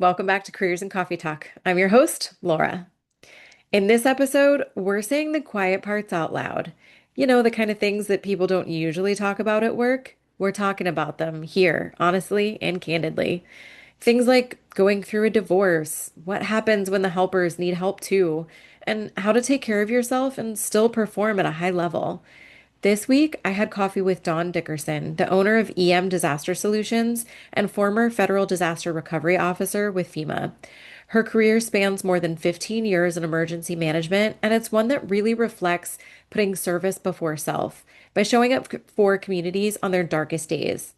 Welcome back to Careers and Coffee Talk. I'm your host, Laura. In this episode, we're saying the quiet parts out loud. You know, the kind of things that people don't usually talk about at work. We're talking about them here, honestly and candidly. Things like going through a divorce, what happens when the helpers need help too, and how to take care of yourself and still perform at a high level. This week, I had coffee with Dawn Dickerson, the owner of Disaster Solutions and former federal disaster recovery officer with Fema. Her career spans more than 15 years in emergency management, and it's one that really reflects putting service before self by showing up for communities on their darkest days.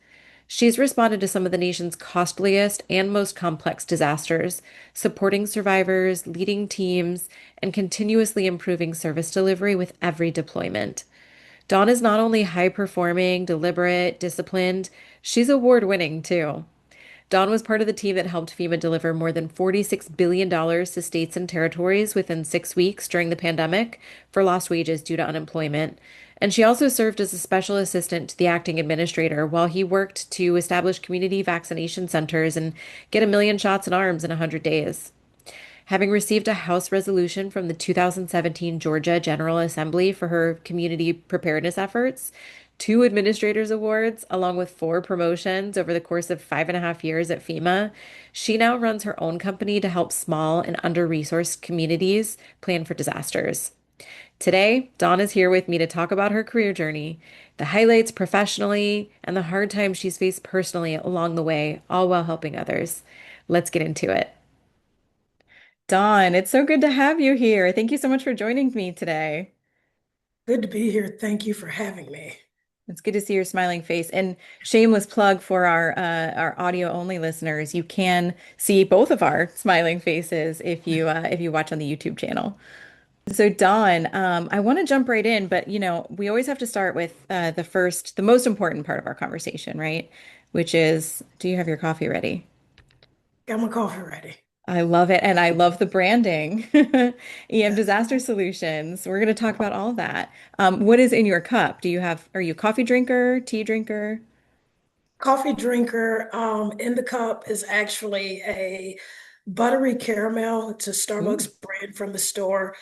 She's responded to some of the nation's costliest and most complex disasters, supporting survivors, leading teams, and continuously improving service delivery with every deployment. Dawn is not only high performing, deliberate, disciplined, she's award winning too. Dawn was part of the team that helped FEMA deliver more than $46 billion to states and territories within 6 weeks during the pandemic for lost wages due to unemployment. And she also served as a special assistant to the acting administrator while he worked to establish community vaccination centers and get 1 million shots in arms in 100 days. Having received a House resolution from the 2017 Georgia General Assembly for her community preparedness efforts, 2 administrators awards, along with 4 promotions over the course of 5.5 years at FEMA, she now runs her own company to help small and under-resourced communities plan for disasters. Today, Dawn is here with me to talk about her career journey, the highlights professionally, and the hard times she's faced personally along the way, all while helping others. Let's get into it. Dawn, it's so good to have you here. Thank you so much for joining me today. Good to be here. Thank you for having me. It's good to see your smiling face. And shameless plug for our audio only listeners, you can see both of our smiling faces if you watch on the YouTube channel. So Dawn, I want to jump right in, but we always have to start with the most important part of our conversation, right? Which is, do you have your coffee ready? Got my coffee ready. I love it. And I love the branding. Disaster Solutions. We're going to talk about all that. What is in your cup? Are you a coffee drinker, tea drinker? Coffee drinker in the cup is actually a buttery caramel. It's a Ooh, Starbucks brand from the store.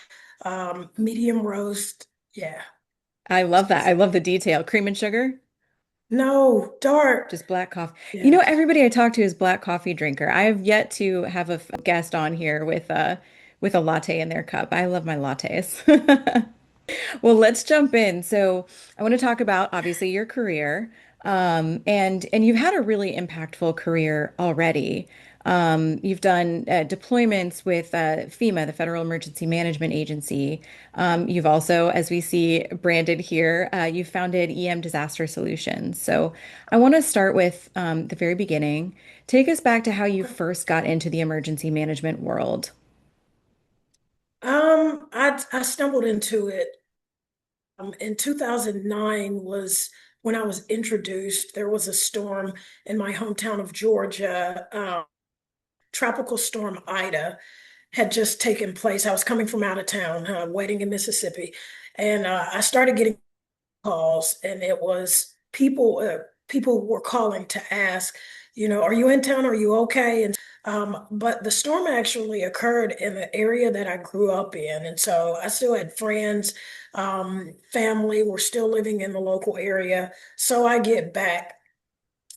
Medium roast. Yeah. I love that. I love the detail. Cream and sugar, No, dark. just black coffee. Yeah. Everybody I talk to is black coffee drinker. I have yet to have a guest on here with a latte in their cup. I love my lattes. Well, let's jump in. So, I want to talk about obviously your career, and you've had a really impactful career already. You've done deployments with FEMA, the Federal Emergency Management Agency. You've also, as we see branded here, you've founded Disaster Solutions. So, I want to start with the very beginning. Take us back to how you first got into the emergency management world. I stumbled into it in 2009 was when I was introduced. There was a storm in my hometown of Georgia. Tropical Storm Ida had just taken place. I was coming from out of town, waiting in Mississippi, and I started getting calls, and it was people were calling to ask, are you in town? Are you okay? And but the storm actually occurred in the area that I grew up in, and so I still had friends, family were still living in the local area. So I get back.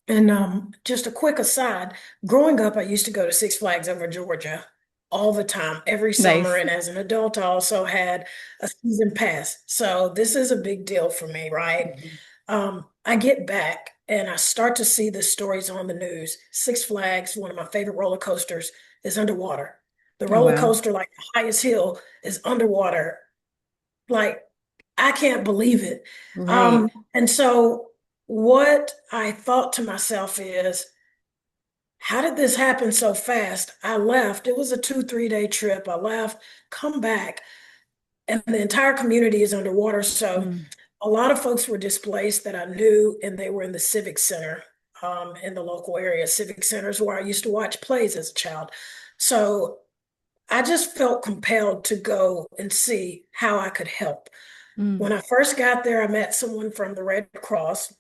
And just a quick aside, growing up, I used to go to Six Flags over Georgia all the time, every summer. Nice. And as an adult, I also had a season pass. So this is a big deal for me, right? Mhm. I get back and I start to see the stories on the news. Six Flags, one of my favorite roller coasters, is underwater. The Oh, roller wow. coaster, like the highest hill, is underwater. Like, I can't believe it. Right. And so what I thought to myself is, how did this happen so fast? I left. It was a 2, 3 day trip. I left, come back, and the entire community is underwater. So Mm. a lot of folks were displaced that I knew, and they were in the civic center in the local area. Civic centers where I used to watch plays as a child. So I just felt compelled to go and see how I could help. Mm. When I first got there, I met someone from the Red Cross,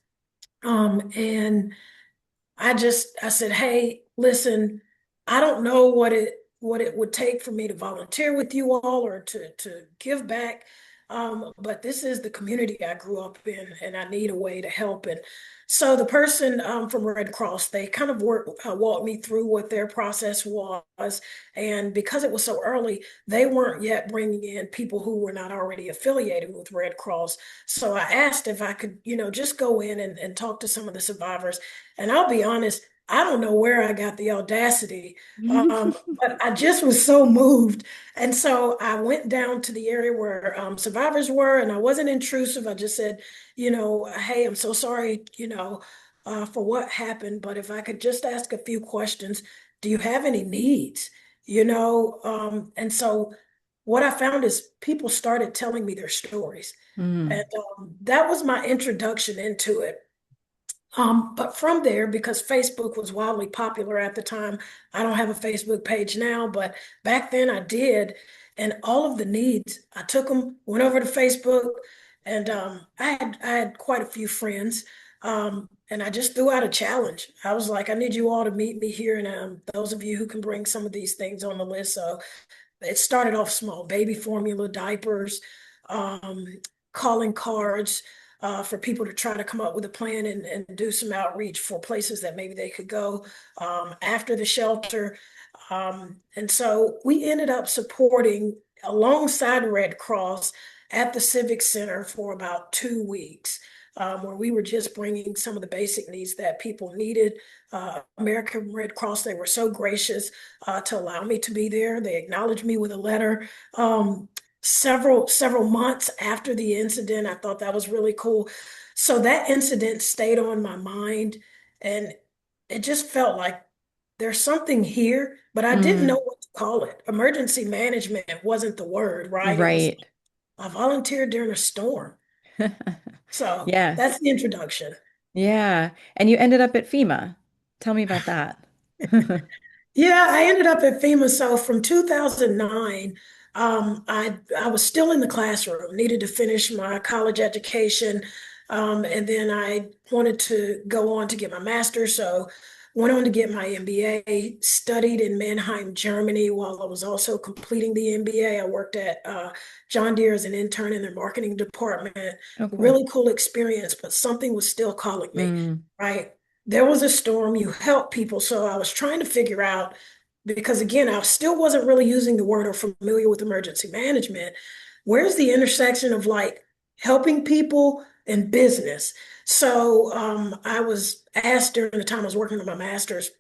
and I said, hey, listen. I don't know what it would take for me to volunteer with you all or to give back. But this is the community I grew up in, and I need a way to help. And so the person from Red Cross, they kind of walked me through what their process was. And because it was so early, they weren't yet bringing in people who were not already affiliated with Red Cross. So I asked if I could, just go in and talk to some of the survivors. And I'll be honest, I don't know where I got the audacity, but I just was so moved. And so I went down to the area where survivors were, and I wasn't intrusive. I just said, hey, I'm so sorry, for what happened, but if I could just ask a few questions, do you have any needs? And so what I found is people started telling me their stories. And Mm, that was my introduction into it. But from there, because Facebook was wildly popular at the time, I don't have a Facebook page now, but back then I did. And all of the needs, I took them, went over to Facebook, and I had quite a few friends. And I just threw out a challenge. I was like, I need you all to meet me here, and those of you who can bring some of these things on the list. So it started off small, baby formula, diapers, um, calling cards for people to try to come up with a plan and do some outreach for places that maybe they could go after the shelter. And so we ended up supporting alongside Red Cross at the Civic Center for about 2 weeks. Where we were just bringing some of the basic needs that people needed. American Red Cross, they were so gracious to allow me to be there. They acknowledged me with a letter. Several months after the incident, I thought that was really cool. So that incident stayed on my mind, and it just felt like there's something here, but I didn't know mm, what to call it. Emergency management wasn't the word, right? It was, right. I volunteered during a storm. So Yeah. that's the introduction. Yeah. And you ended up at FEMA. Tell me about that. Yeah, I ended up at Fema. So from 2009, I was still in the classroom, needed to finish my college education, and then I wanted to go on to get my master's. So went on to get my MBA, studied in Mannheim, Germany, while I was also completing the MBA. I worked at John Deere as an intern in their marketing department. Oh, cool. Really cool experience, but something was still calling me, Mm, right? There was a storm, you help people. So I was trying to figure out, because again, I still wasn't really using the word or familiar with emergency management. Where's the intersection of like helping people and business? So I was asked during the time I was working on my master's,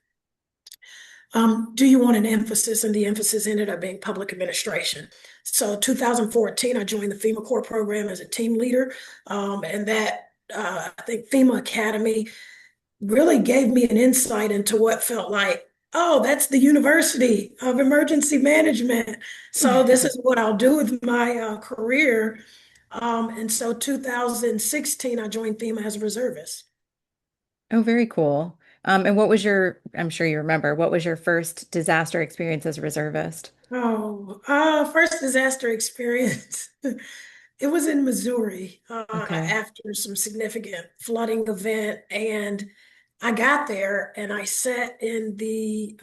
do you want an emphasis? And the emphasis ended up being public administration. So 2014, I joined the FEMA Core program as a team leader. And that I think FEMA Academy really gave me an insight into what felt like, oh, that's the University of Emergency Management. So this is what I'll do with my career. And so 2016, I joined FEMA as a reservist. oh, very cool. And what was I'm sure you remember, what was your first disaster experience as a reservist? Oh, first disaster experience. It was in Missouri Okay. after some significant flooding event. And I got there and I sat in the,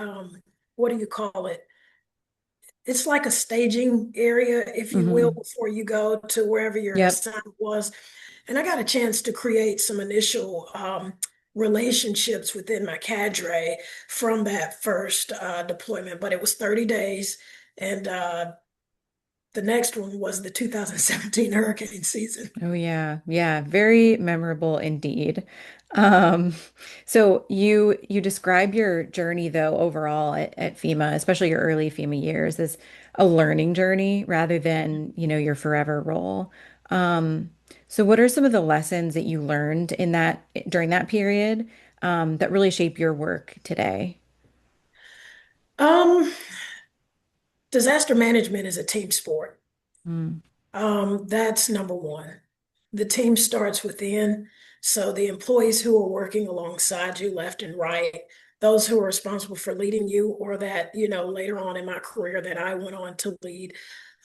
what do you call it? It's like a staging area, if you will, Hmm. before you go to wherever your Yep. assignment was. And I got a chance to create some initial relationships within my cadre from that first deployment, but it was 30 days. And the next one was the 2017 hurricane season. Oh yeah. Yeah, very memorable indeed. Um, so you describe your journey though overall at FEMA, especially your early FEMA years, as a learning journey rather than, your forever role. Um, so what are some of the lessons that you learned in that during that period that really shape your work today? Um, Disaster management is a team sport. Mm, That's number one. The team starts within. So the employees who are working alongside you, left and right, those who are responsible for leading you, or that, later on in my career that I went on to lead,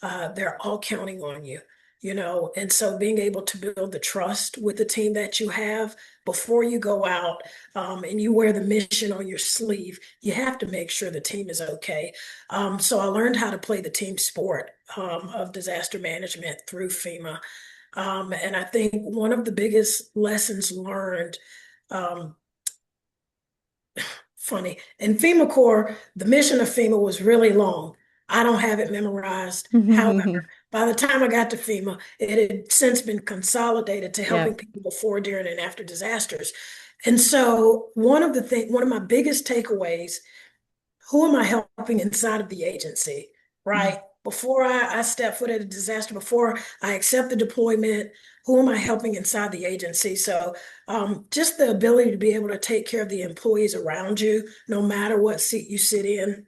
they're all counting on you. and so being able to build the trust with the team that you have before you go out, and you wear the mission on your sleeve, you have to make sure the team is okay. So I learned how to play the team sport of disaster management through FEMA. And I think one of the biggest lessons learned, um, funny, in FEMA Corps, the mission of FEMA was really long. I don't have it memorized. However, by the time I got to FEMA, it had since been consolidated to helping Yep. people before, during, and after disasters. And so one of my biggest takeaways, who am I helping inside of the agency, right? Before I step foot at a disaster, before I accept the deployment, who am I helping inside the agency? So just the ability to be able to take care of the employees around you, no matter what seat you sit in.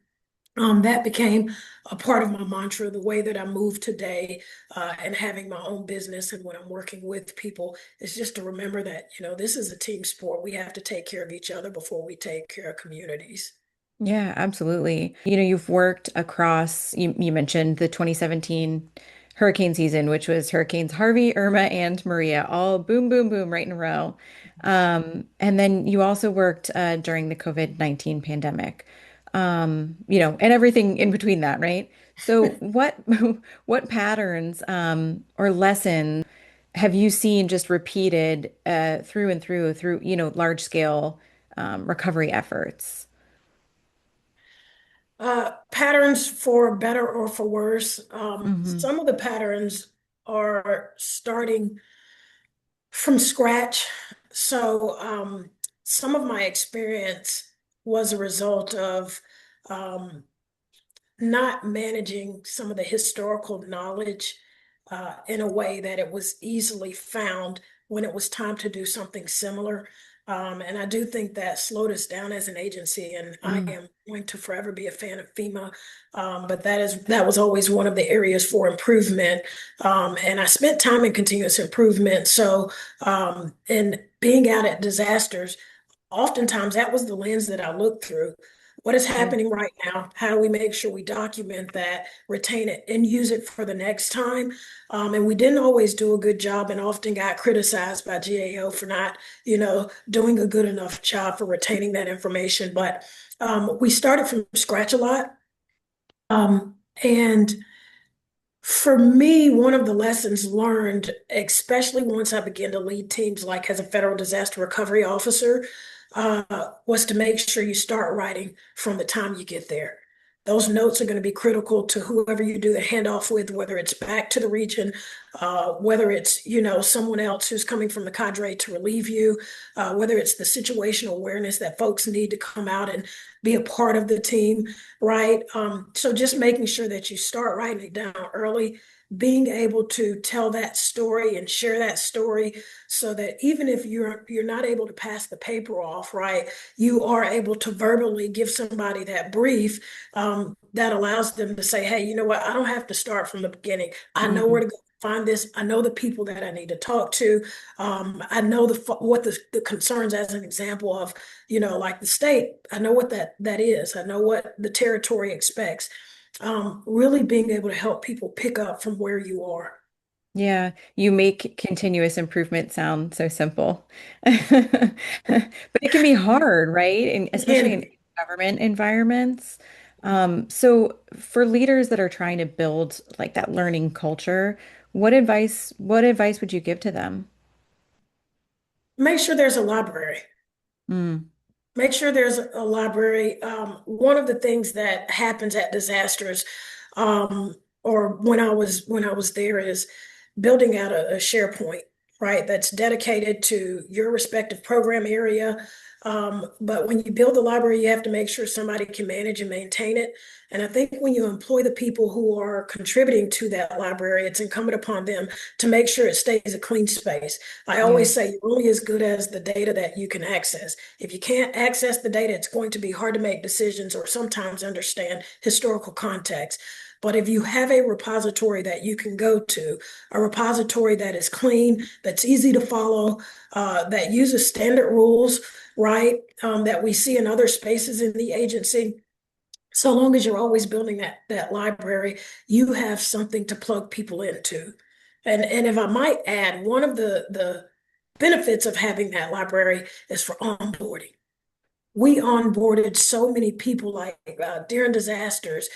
That became a part of my mantra, the way that I move today, and having my own business and when I'm working with people is just to remember that, this is a team sport. We have to take care of each other before we take care of communities. Yeah, absolutely. You've worked across, you mentioned the 2017 hurricane season, which was Hurricanes Harvey, Irma, and Maria, all boom, boom, boom, right in a row. And then you also worked during the COVID-19 pandemic, and everything in between that, right? So what what patterns or lessons have you seen just repeated through and through, large scale recovery efforts? Patterns for better or for worse. Hmm. Some of the patterns are starting from scratch. So, some of my experience was a result of um, not managing some of the historical knowledge in a way that it was easily found when it was time to do something similar. And I do think that slowed us down as an agency, and I Mm. am going to forever be a fan of FEMA. But that was always one of the areas for improvement. And I spent time in continuous improvement. So, in being out at disasters, oftentimes that was the lens that I looked through. What is Yeah. happening right now? How do we make sure we document that, retain it, and use it for the next time? And we didn't always do a good job and often got criticized by GAO for not, doing a good enough job for retaining that information. But we started from scratch a lot. And for me, one of the lessons learned, especially once I began to lead teams like as a federal disaster recovery officer, was to make sure you start writing from the time you get there. Those notes are going to be critical to whoever you do the handoff with, whether it's back to the region, whether it's, someone else who's coming from the cadre to relieve you, whether it's the situational awareness that folks need to come out and be a part of the team, right? So just making sure that you start writing it down early, being able to tell that story and share that story so that even if you're not able to pass the paper off, right, you are able to verbally give somebody that brief, that allows them to say, hey, you know what, I don't have to start from the beginning. I know where Mm. to go find this. I know the people that I need to talk to. I know what the concerns, as an example of, like the state. I know what that is. I know what the territory expects. Really being able to help people pick up from where you are. Yeah, you make continuous improvement sound so simple. But it can be hard, right? And It especially can in be. government environments. So for leaders that are trying to build like that learning culture, what advice would you give to them? Make sure there's a library. Mm. Make sure there's a library. One of the things that happens at disasters, um, or when I was there, is building out a SharePoint, right? That's dedicated to your respective program area. But when you build the library, you have to make sure somebody can manage and maintain it. And I think when you employ the people who are contributing to that library, it's incumbent upon them to make sure it stays a clean space. I Yeah. always say you're only as good as the data that you can access. If you can't access the data, it's going to be hard to make decisions or sometimes understand historical context. But if you have a repository that you can go to, a repository that is clean, that's easy to follow, that uses standard rules, right, that we see in other spaces in the agency, so long as you're always building that library, you have something to plug people into. And if I might add, one of the benefits of having that library is for onboarding. We onboarded so many people like during disasters,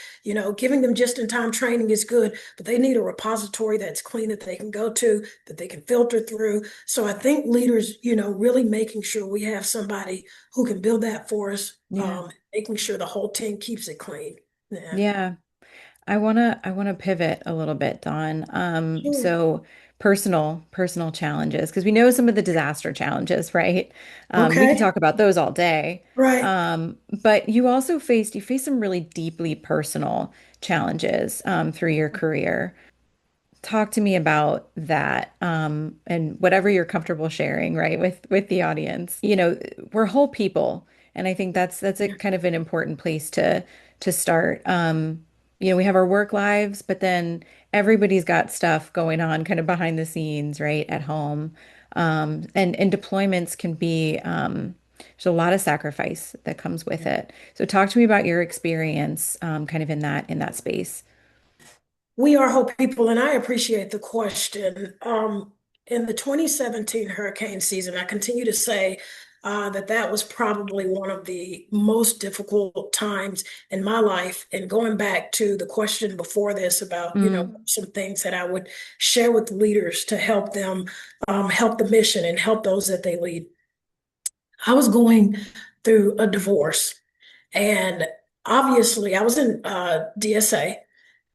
giving them just-in-time training is good, but they need a repository that's clean that they can go to, that they can filter through. So I think leaders, really making sure we have somebody who can build that for us, Yeah. making sure the whole team keeps it clean. Yeah. Yeah. I wanna pivot a little bit, Dawn. Sure. So personal challenges, because we know some of the disaster challenges, right? We can Okay. talk about those all day. Right. But you faced some really deeply personal challenges through your career. Talk to me about that, and whatever you're comfortable sharing, right, with the audience. We're whole people, and I think that's a Yeah. kind of an important place to start. We have our work lives, but then everybody's got stuff going on kind of behind the scenes, right, at home. And deployments can be there's a lot of sacrifice that comes with it. So talk to me about your experience, kind of in that space. We are Hope People, and I appreciate the question. In the 2017 hurricane season, I continue to say that that was probably one of the most difficult times in my life. And going back to the question before this about, Mm, some things that I would share with leaders to help them help the mission and help those that they lead. I was going through a divorce, and obviously I was in DSA.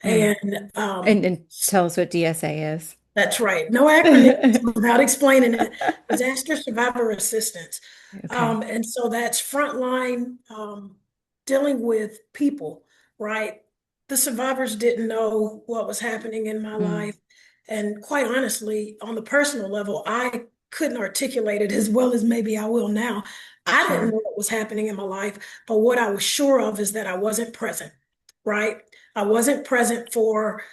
mm. And And tell us what DSA is. that's right. No acronym without explaining it. Disaster Survivor Assistance. Okay. And so that's frontline dealing with people, right? The survivors didn't know what was happening in my Mm, life. And quite honestly, on the personal level, I couldn't articulate it as well as maybe I will now. I didn't know sure. what was happening in my life, but what I was sure of is that I wasn't present, right? I wasn't present for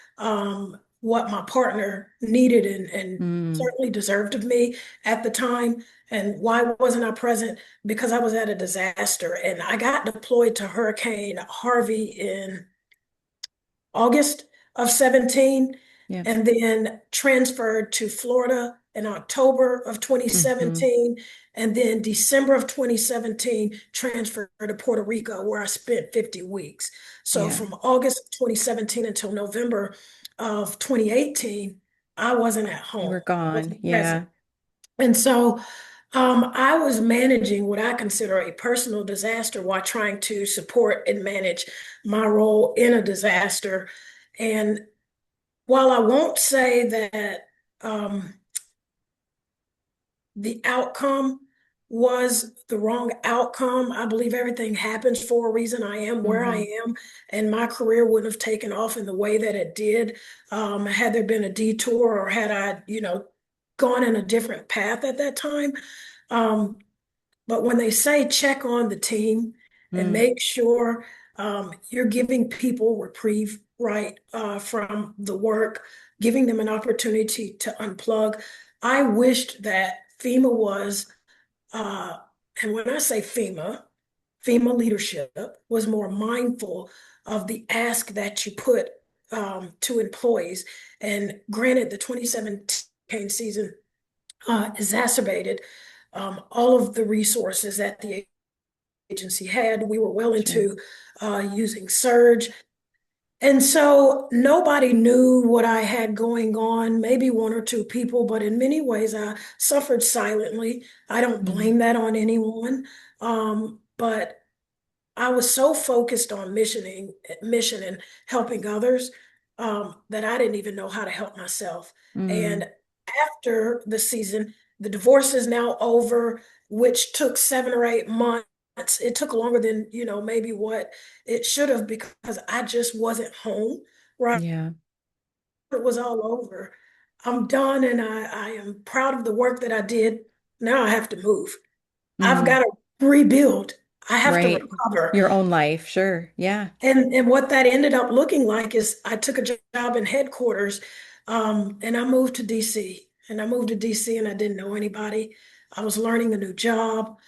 what my partner needed and Mm, certainly deserved of me at the time. And why wasn't I present? Because I was at a disaster and I got deployed to Hurricane Harvey in August of 17 yeah. and then transferred to Florida in October of Hmm. 2017 and then December of 2017 transferred to Puerto Rico where I spent 50 weeks. So Yeah. from August of 2017 until November of 2018, I wasn't at You home, were gone. wasn't present. Yeah. And so I was managing what I consider a personal disaster while trying to support and manage my role in a disaster. And while I won't say that the outcome was the wrong outcome, I believe everything happens for a reason. I am where I Hmm. am, and my career wouldn't have taken off in the way that it did had there been a detour or had I, gone in a different path at that time. Um, But when they say check on the team and Mm, make sure you're giving people reprieve, right, from the work, giving them an opportunity to unplug. I wished that FEMA was, uh, and when I say FEMA leadership was more mindful of the ask that you put to employees. And granted, the 2017 season exacerbated all of the resources that the agency had. We were well sure. into using Surge. And so nobody knew what I had going on, maybe one or two people, but in many ways I suffered silently. I don't Mm, blame that on anyone. But I was so focused on mission and helping others that I didn't even know how to help myself. mm, And after the season, the divorce is now over, which took 7 or 8 months. It took longer than, maybe what it should have because I just wasn't home, right? yeah. It was all over. I'm done and I am proud of the work that I did. Now I have to move. I've Mm, got to rebuild. I have to right. recover. Your own life. Sure. Yeah. And what that ended up looking like is I took a job in headquarters, and I moved to DC. And I moved to DC and I didn't know anybody. I was learning a new job.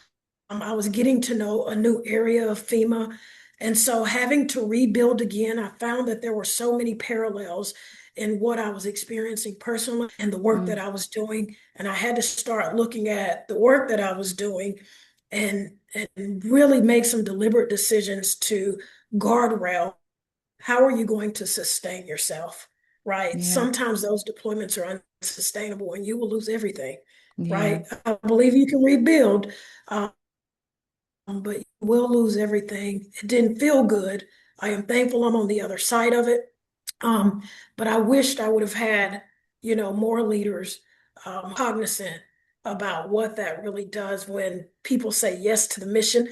I was getting to know a new area of FEMA. And so having to rebuild again, I found that there were so many parallels in what I was experiencing personally and the work that Mm, I was doing. And I had to start looking at the work that I was doing and really make some deliberate decisions to guardrail. How are you going to sustain yourself? Right? yeah, Sometimes those deployments are unsustainable and you will lose everything. yeah, Right? I believe you can rebuild, but you will lose everything. It didn't feel good. I am thankful I'm on the other side of it. Um, but I wished I would have had, more leaders cognizant about what that really does when people say yes to the mission.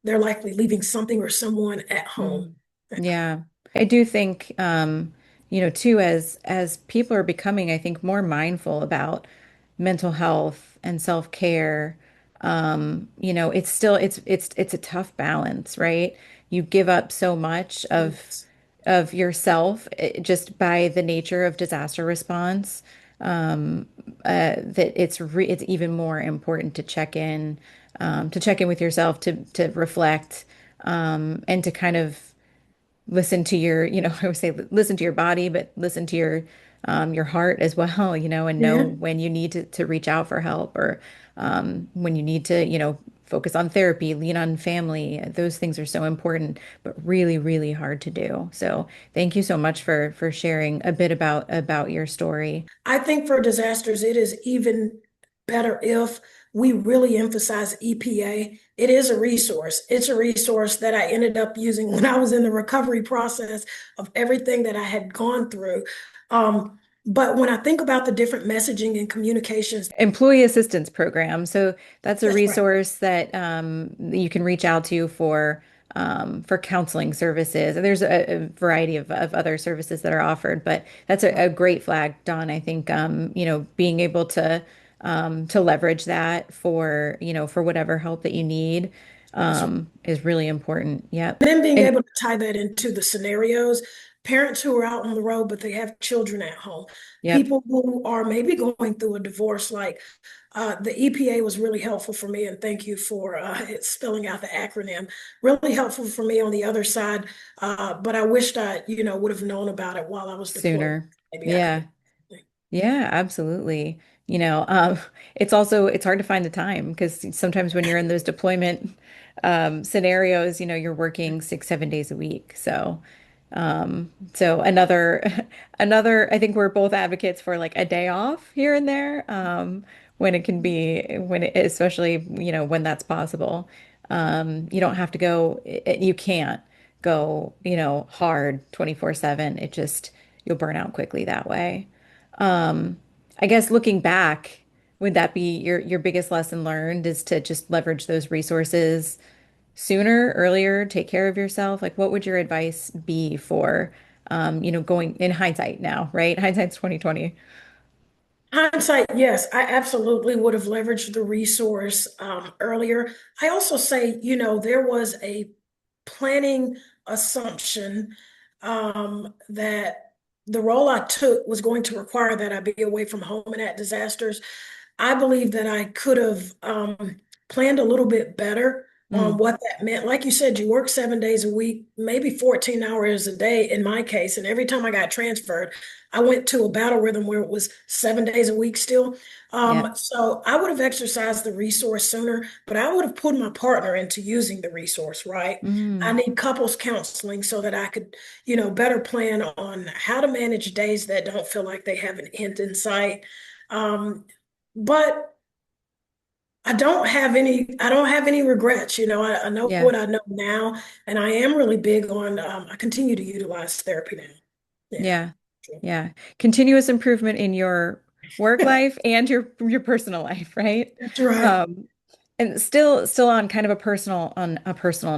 They're likely leaving something or someone at home. mm, yeah. I do think, too, as people are becoming, I think, more mindful about mental health and self-care, it's still it's a tough balance, right? You give up so much Yes. of yourself just by the nature of disaster response, that it's even more important to check in with yourself, to reflect, and to kind of listen to your, I would say listen to your body, but listen to your heart as well, and know Yeah. when you need to reach out for help, or when you need to, focus on therapy, lean on family. Those things are so important, but really, really hard to do. So thank you so much for sharing a bit about your story. I think for disasters, it is even better if we really emphasize EPA. It is a resource. It's a resource that I ended up using when I was in the recovery process of everything that I had gone through. But when I think about the different messaging and communications, Employee assistance program. So that's a that's right. resource that you can reach out to for counseling services. And there's a variety of other services that are offered, but that's a great flag, Don. I think being able to leverage that for whatever help that you need That's is really important. Yep. And then being And able to tie that into the scenarios, parents who are out on the road, but they have children at home, yep, people who are maybe going through a divorce, like the EPA was really helpful for me. And thank you for spelling out the acronym. Really helpful for me on the other side. But I wished I, would have known about it while I was deployed. sooner. Maybe I could Yeah. have. Yeah, absolutely. It's hard to find the time because sometimes when you're in those deployment scenarios, you're working 6, 7 days a week. So another another, I think we're both advocates for like a day off here and there, when it can be, especially, when that's possible. You don't have to go, you can't go, hard 24/7. You'll burn out quickly that way. Um, I guess looking back, would that be your biggest lesson learned, is to just leverage those resources sooner, earlier, take care of yourself? Like, what would your advice be for, going in hindsight now, right? Hindsight's 2020. Hindsight, yes, I absolutely would have leveraged the resource earlier. I also say, there was a planning assumption that the role I took was going to require that I be away from home and at disasters. I believe that I could have planned a little bit better on Mm, what that meant. Like you said, you work 7 days a week, maybe 14 hours a day in my case. And every time I got transferred, I went to a battle rhythm where it was 7 days a week still. yeah. So I would have exercised the resource sooner, but I would have pulled my partner into using the resource, right? I Mm, need couples counseling so that I could, better plan on how to manage days that don't feel like they have an end in sight. Um, but I don't have any regrets. I know yeah. what I know now, and I am really big on, I continue to utilize therapy now. Yeah. Yeah. Yeah. Continuous improvement in your work life and your personal life, right? That's right. Um, and still on kind of a personal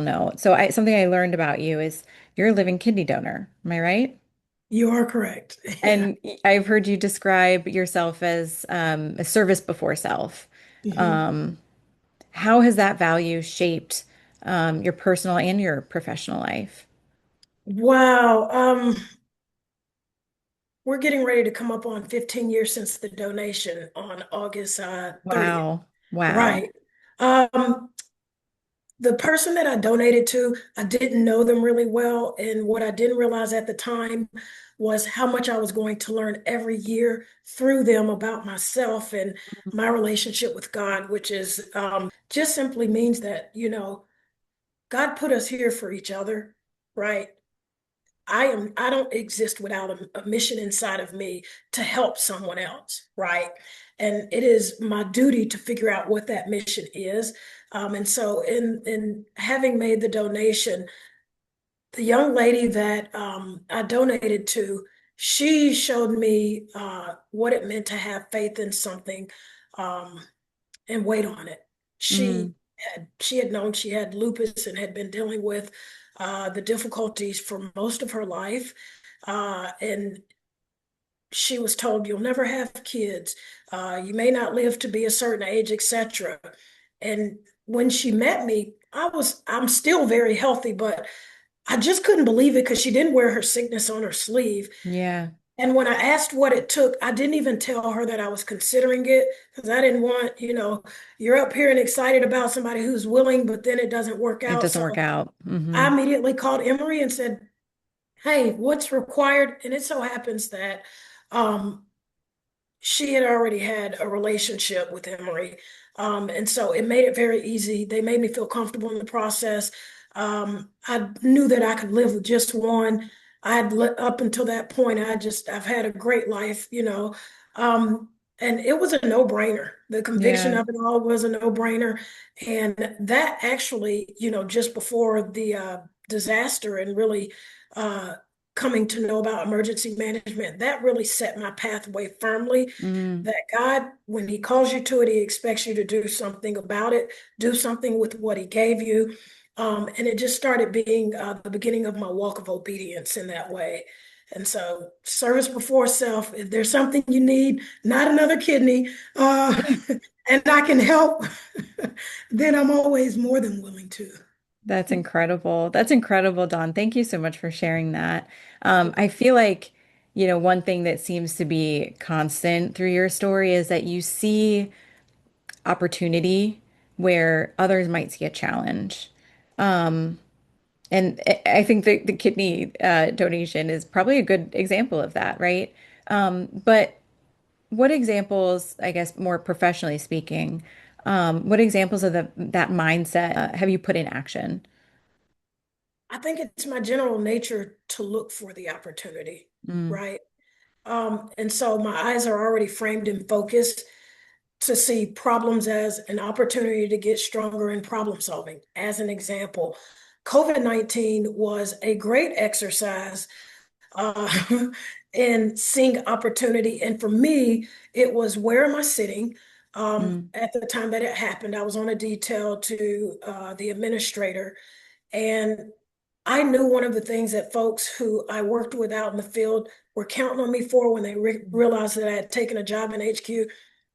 note. So something I learned about you is you're a living kidney donor. Am I right? You are correct. Yeah. And I've heard you describe yourself as a service before self. Mhm. Um, how has that value shaped your personal and your professional life? Wow. We're getting ready to come up on 15 years since the donation on August 30th. Wow. Wow. Right. Um, the person that I donated to, I didn't know them really well. And what I didn't realize at the time was how much I was going to learn every year through them about myself and my relationship with God, which is just simply means that, God put us here for each other, right? I don't exist without a mission inside of me to help someone else, right? And it is my duty to figure out what that mission is. And so in having made the donation, the young lady that I donated to, she showed me what it meant to have faith in something um, and wait on it. Mm, She had known she had lupus and had been dealing with the difficulties for most of her life. And she was told, "You'll never have kids. You may not live to be a certain age, etc." And when she met me, I'm still very healthy, but I just couldn't believe it because she didn't wear her sickness on her sleeve. yeah. And when I asked what it took, I didn't even tell her that I was considering it because I didn't want, you're up here and excited about somebody who's willing, but then it doesn't work It out. doesn't So work out. I immediately called Emory and said, "Hey, what's required?" And it so happens that um, she had already had a relationship with Emory. And so it made it very easy. They made me feel comfortable in the process. I knew that I could live with just one. Up until that point, I've had a great life, and it was a no-brainer. The conviction Yeah. of it all was a no-brainer. And that actually, just before the disaster and really uh, coming to know about emergency management, that really set my pathway firmly. Mm, That God, when He calls you to it, He expects you to do something about it, do something with what He gave you. And it just started being the beginning of my walk of obedience in that way. And so, service before self, if there's something you need, not another kidney, and I can help, then I'm always more than willing to. that's incredible. That's incredible, Dawn. Thank you so much for sharing that. I feel like, one thing that seems to be constant through your story is that you see opportunity where others might see a challenge. And I think the kidney donation is probably a good example of that, right? But what examples, I guess, more professionally speaking, what examples of that mindset have you put in action? I think it's my general nature to look for the opportunity, Mm, right? And so my eyes are already framed and focused to see problems as an opportunity to get stronger in problem solving. As an example, COVID-19 was a great exercise uh, in seeing opportunity. And for me, it was, where am I sitting? mm, At the time that it happened, I was on a detail to the administrator, and I knew one of the things that folks who I worked with out in the field were counting on me for when they realized that I had taken a job in HQ.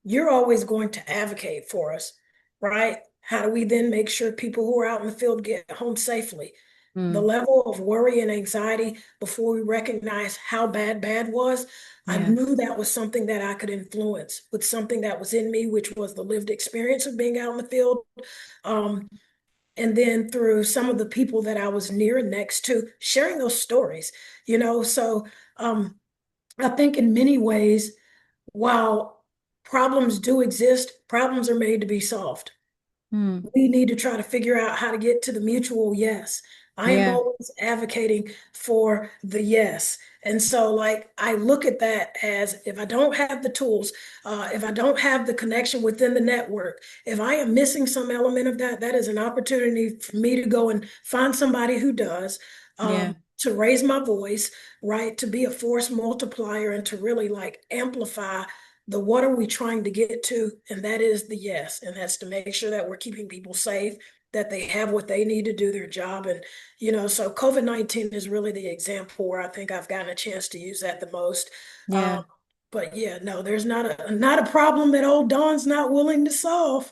You're always going to advocate for us, right? How do we then make sure people who are out in the field get home safely? The mm, level of worry and anxiety before we recognize how bad was, I yeah. knew that was something that I could influence with something that was in me, which was the lived experience of being out in the field. Um, and then through some of the people that I was near and next to, sharing those stories, So I think in many ways, while problems do exist, problems are made to be solved. Mm, We need to try to figure out how to get to the mutual yes. I am yeah. always advocating for the yes. And so, like, I look at that as, if I don't have the tools, if I don't have the connection within the network, if I am missing some element of that, that is an opportunity for me to go and find somebody who does, Yeah. to raise my voice, right? To be a force multiplier and to really like amplify the what are we trying to get to? And that is the yes. And that's to make sure that we're keeping people safe, that they have what they need to do their job. And, so COVID-19 is really the example where I think I've gotten a chance to use that the most. Yeah. Um, but yeah, no, there's not a problem that old Don's not willing to solve.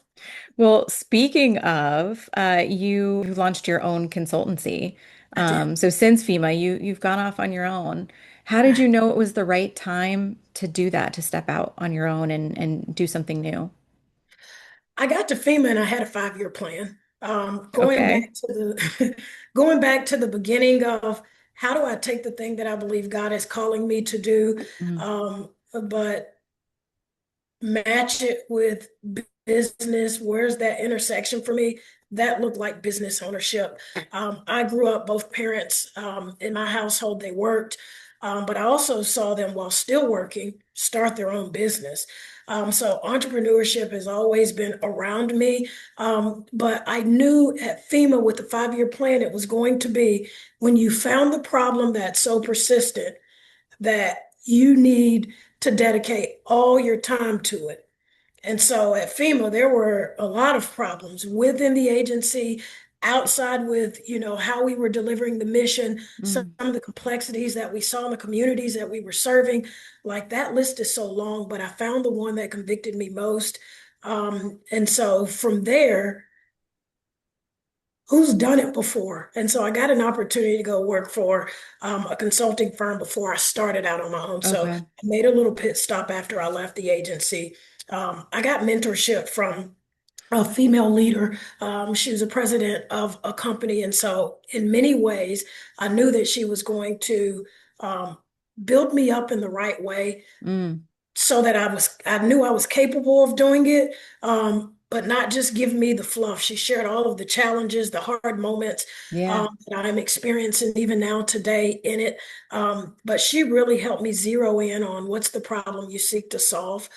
Well, speaking of, you launched your own consultancy. I did. So since FEMA, you've gone off on your own. How did you know it was the right time to do that, to step out on your own and do something new? I got to FEMA and I had a 5-year plan. Going back Okay. to the going back to the beginning of how do I take the thing that I believe God is calling me to do, Mm. but match it with business? Where's that intersection for me? That looked like business ownership. I grew up, both parents in my household, they worked, but I also saw them while still working start their own business. So entrepreneurship has always been around me. But I knew at FEMA with the 5-year plan, it was going to be when you found the problem that's so persistent that you need to dedicate all your time to it. And so at FEMA, there were a lot of problems within the agency, outside with, how we were delivering the mission, some Mm. of the complexities that we saw in the communities that we were serving. Like, that list is so long, but I found the one that convicted me most. And so from there, who's done it before? And so I got an opportunity to go work for a consulting firm before I started out on my own. So Okay. I made a little pit stop after I left the agency. I got mentorship from a female leader. She was a president of a company. And so, in many ways, I knew that she was going to um, build me up in the right way Mm. so that I knew I was capable of doing it, but not just give me the fluff. She shared all of the challenges, the hard moments Yeah. that I'm experiencing even now today in it. But she really helped me zero in on what's the problem you seek to solve.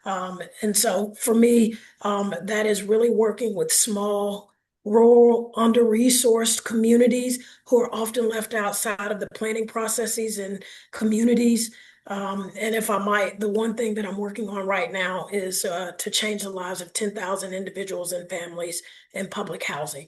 And so for me, that is really working with small, rural, under-resourced communities who are often left outside of the planning processes and communities. And if I might, the one thing that I'm working on right now is to change the lives of 10,000 individuals and families in public housing.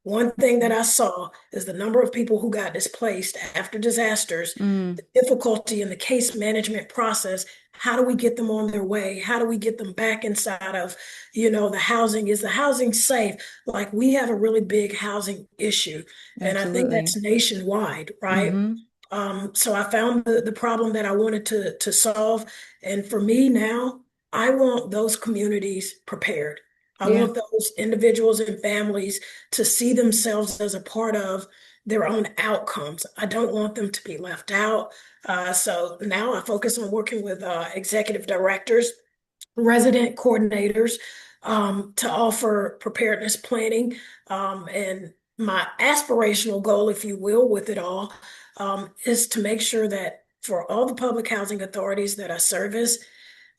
One thing that I saw is the number of people who got displaced after disasters, Mm. the difficulty in the case management process. How do we get them on their way? How do we get them back inside of, the housing? Is the housing safe? Like, we have a really big housing issue, and I think that's Absolutely. nationwide, right? Mm-hmm. So I found the problem that I wanted to solve. And for me now, I want those communities prepared. I Yeah. want those individuals and families to see themselves as a part of their own outcomes. I don't want them to be left out. So now I focus on working with executive directors, resident coordinators, to offer preparedness planning. And my aspirational goal, if you will, with it all, is to make sure that for all the public housing authorities that I service,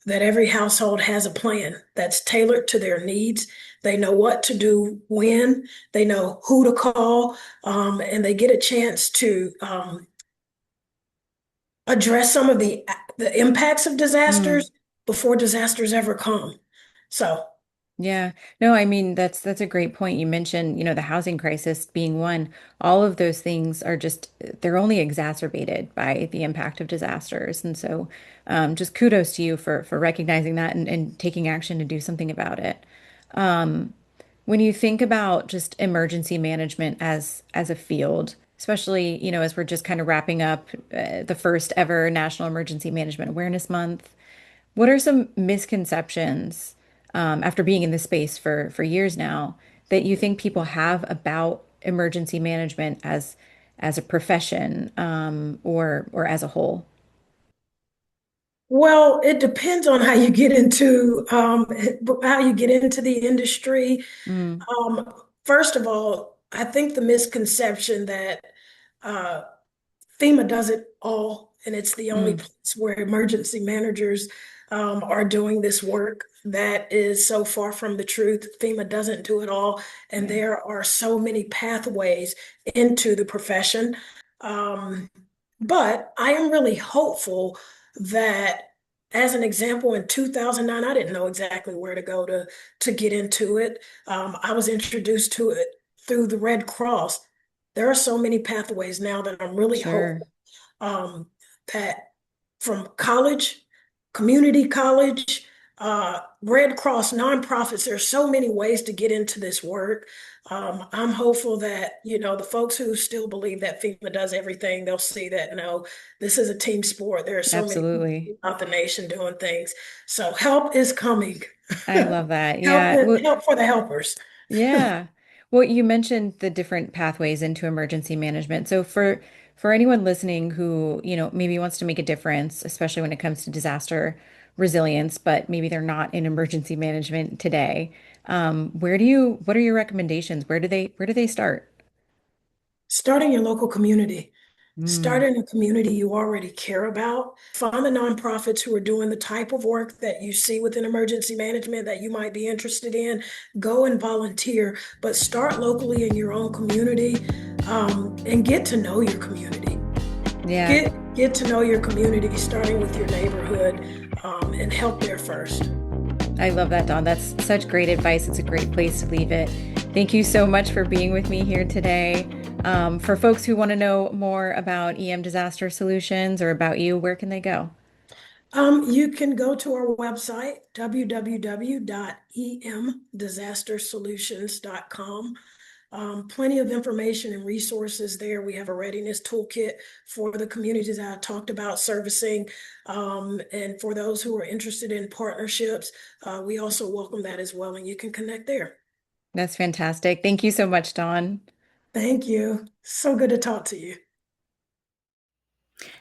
that every household has a plan that's tailored to their needs. They know what to do when, they know who to call, and they get a chance to address some of the impacts of Mm. disasters before disasters ever come. So, Yeah. No, I mean that's a great point. You mentioned, the housing crisis being one. All of those things are just they're only exacerbated by the impact of disasters. And so just kudos to you for recognizing that and taking action to do something about it. When you think about just emergency management as a field, especially, as we're just kind of wrapping up the first ever National Emergency Management Awareness Month, what are some misconceptions after being in this space for years now that you think people have about emergency management as a profession or as a whole? well, it depends on how you get into the industry. Mm. First of all, I think the misconception that uh, FEMA does it all, and it's the only Mm. place where emergency managers are doing this work. That is so far from the truth. FEMA doesn't do it all, and Yeah. there are so many pathways into the profession. Um, but I am really hopeful that, as an example, in 2009, I didn't know exactly where to go to get into it. I was introduced to it through the Red Cross. There are so many pathways now that I'm really Sure. hopeful um, that from college, community college, Red Cross, nonprofits, there's so many ways to get into this work. I'm hopeful that, the folks who still believe that FEMA does everything, they'll see that no, this is a team sport. There are so many people Absolutely. throughout the nation doing things. So help is coming. I love that. Help, Yeah. Well, help for the helpers. yeah. Well, you mentioned the different pathways into emergency management. So For anyone listening who, maybe wants to make a difference, especially when it comes to disaster resilience, but maybe they're not in emergency management today, what are your recommendations? Where do they start? Start in your local community. Start Mm, in a community you already care about. Find the nonprofits who are doing the type of work that you see within emergency management that you might be interested in. Go and volunteer, but start locally in your own community, and get to know your community. yeah, Get to know your community, starting with your neighborhood, and help there first. I love that, Dawn. That's such great advice. It's a great place to leave it. Thank you so much for being with me here today. For folks who want to know more about EM disaster solutions or about you, where can they go? You can go to our website, www.emdisastersolutions.com. Plenty of information and resources there. We have a readiness toolkit for the communities that I talked about servicing. And for those who are interested in partnerships, we also welcome that as well, and you can connect there. That's fantastic. Thank you so much, Dawn. Thank you. So good to talk to you.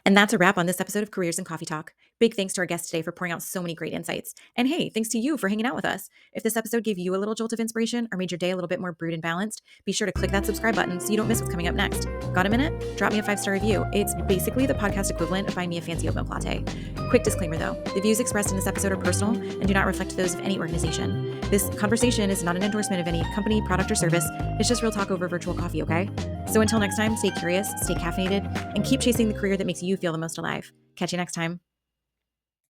And that's a wrap on this episode of Careers and Coffee Talk. Big thanks to our guest today for pouring out so many great insights. And hey, thanks to you for hanging out with us. If this episode gave you a little jolt of inspiration or made your day a little bit more brewed and balanced, be sure to click that subscribe button so you don't miss what's coming up next. Got a minute? Drop me a 5-star review. It's basically the podcast equivalent of buying me a fancy oat milk latte. Quick disclaimer though, the views expressed in this episode are personal and do not reflect those of any organization. This conversation is not an endorsement of any company, product, or service. It's just real talk over virtual coffee, okay? So until next time, stay curious, stay caffeinated, and keep chasing the career that makes you feel the most alive. Catch you next time.